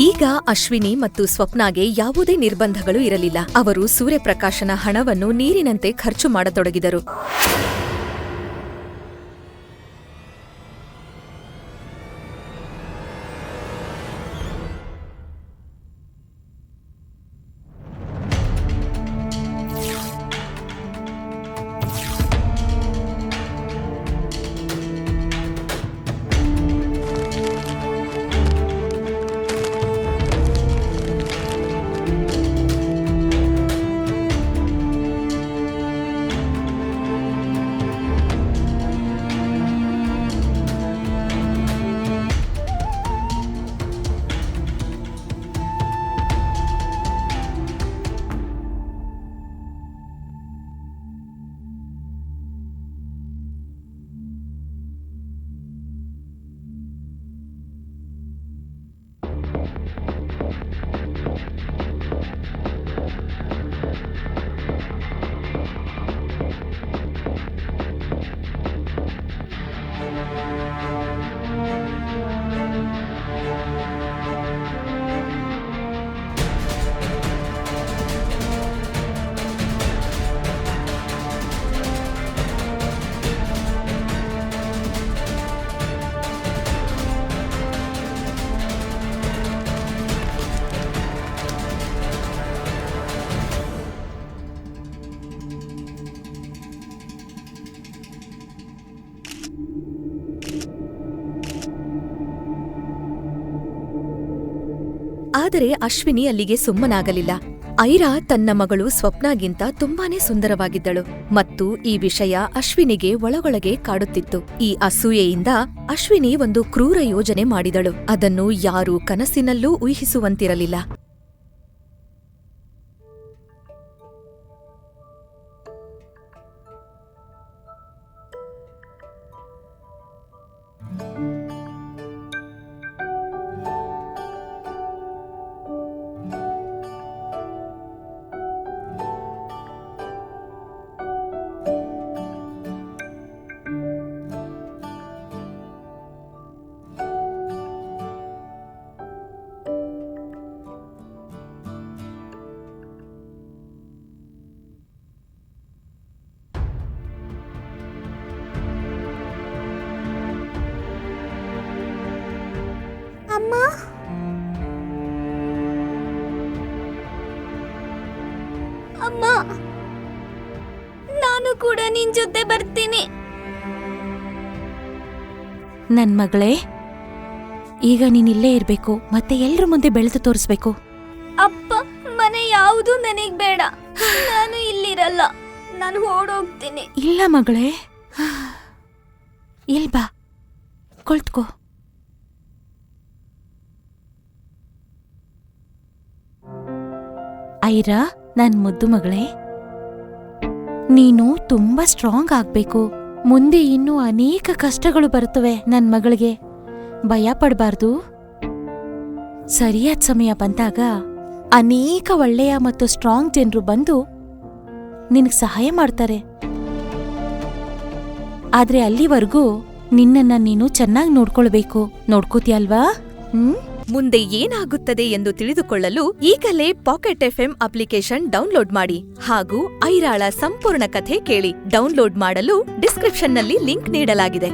ಈಗ ಅಶ್ವಿನಿ ಮತ್ತು ಸ್ವಪ್ನಾಗೆ ಯಾವುದೇ ನಿರ್ಬಂಧಗಳು ಇರಲಿಲ್ಲ. ಅವರು ಸೂರ್ಯಪ್ರಕಾಶನ ಹಣವನ್ನು ನೀರಿನಂತೆ ಖರ್ಚು ಮಾಡತೊಡಗಿದರು. ಆದರೆ ಅಶ್ವಿನಿ ಅಲ್ಲಿಗೆ ಸುಮ್ಮನಾಗಲಿಲ್ಲ. ಐರಾ ತನ್ನ ಮಗಳು ಸ್ವಪ್ನಾಗಿಂತ ತುಂಬಾನೇ ಸುಂದರವಾಗಿದ್ದಳು ಮತ್ತು ಈ ವಿಷಯ ಅಶ್ವಿನಿಗೆ ಒಳಗೊಳಗೆ ಕಾಡುತ್ತಿತ್ತು. ಈ ಅಸೂಯೆಯಿಂದ ಅಶ್ವಿನಿ ಒಂದು ಕ್ರೂರ ಯೋಜನೆ ಮಾಡಿದಳು. ಅದನ್ನು ಯಾರೂ ಕನಸಿನಲ್ಲೂ ಊಹಿಸುವಂತಿರಲಿಲ್ಲ. ಅಮ್ಮ, ಅಮ್ಮ, ನಾನು ಕೂಡ ನಿನ್ ಜೊತೆ ಬರ್ತೀನಿ. ನನ್ ಮಗಳೇ, ಈಗ ನೀನಿಲ್ಲೇ ಇರ್ಬೇಕು ಮತ್ತೆ ಎಲ್ರ ಮುಂದೆ ಬೆಳೆದು ತೋರಿಸ್ಬೇಕು. ಅಪ್ಪ, ಮನೆ ಯಾವುದು ನನಗ್ ಬೇಡ. ನಾನು ಇಲ್ಲಿರಲ್ಲ. ನಾನು ಓಡೋಗ್ತೀನಿ. ಇಲ್ಲ ಮಗಳೇ, ಇಲ್ ಬಾ, ಕುಳಿತುಕೋ. ಐರಾ, ನನ್ ಮುದ್ದು ಮಗಳೇ, ನೀನು ತುಂಬಾ ಸ್ಟ್ರಾಂಗ್ ಆಗ್ಬೇಕು. ಮುಂದೆ ಇನ್ನೂ ಅನೇಕ ಕಷ್ಟಗಳು ಬರುತ್ತವೆ. ನನ್ ಮಗಳಿಗೆ ಭಯ ಪಡಬಾರ್ದು. ಸರಿಯಾದ ಸಮಯ ಬಂದಾಗ ಅನೇಕ ಒಳ್ಳೆಯ ಮತ್ತು ಸ್ಟ್ರಾಂಗ್ ಜನರು ಬಂದು ನಿನಗ್ ಸಹಾಯ ಮಾಡ್ತಾರೆ. ಆದ್ರೆ ಅಲ್ಲಿವರೆಗೂ ನಿನ್ನನ್ನ ನೀನು ಚೆನ್ನಾಗಿ ನೋಡ್ಕೊಳ್ಬೇಕು. ನೋಡ್ಕೋತೀಯಲ್ವಾ? ಮುಂದೆ ಏನಾಗುತ್ತದೆ ಎಂದು ತಿಳಿದುಕೊಳ್ಳಲು ಈಗಲೇ ಪಾಕೆಟ್ ಎಫ್ಎಂ ಅಪ್ಲಿಕೇಶನ್ ಡೌನ್ಲೋಡ್ ಮಾಡಿ ಹಾಗೂ ಐರಾಳ ಸಂಪೂರ್ಣ ಕಥೆ ಕೇಳಿ. ಡೌನ್ಲೋಡ್ ಮಾಡಲು ಡಿಸ್ಕ್ರಿಪ್ಷನ್ನಲ್ಲಿ ಲಿಂಕ್ ನೀಡಲಾಗಿದೆ.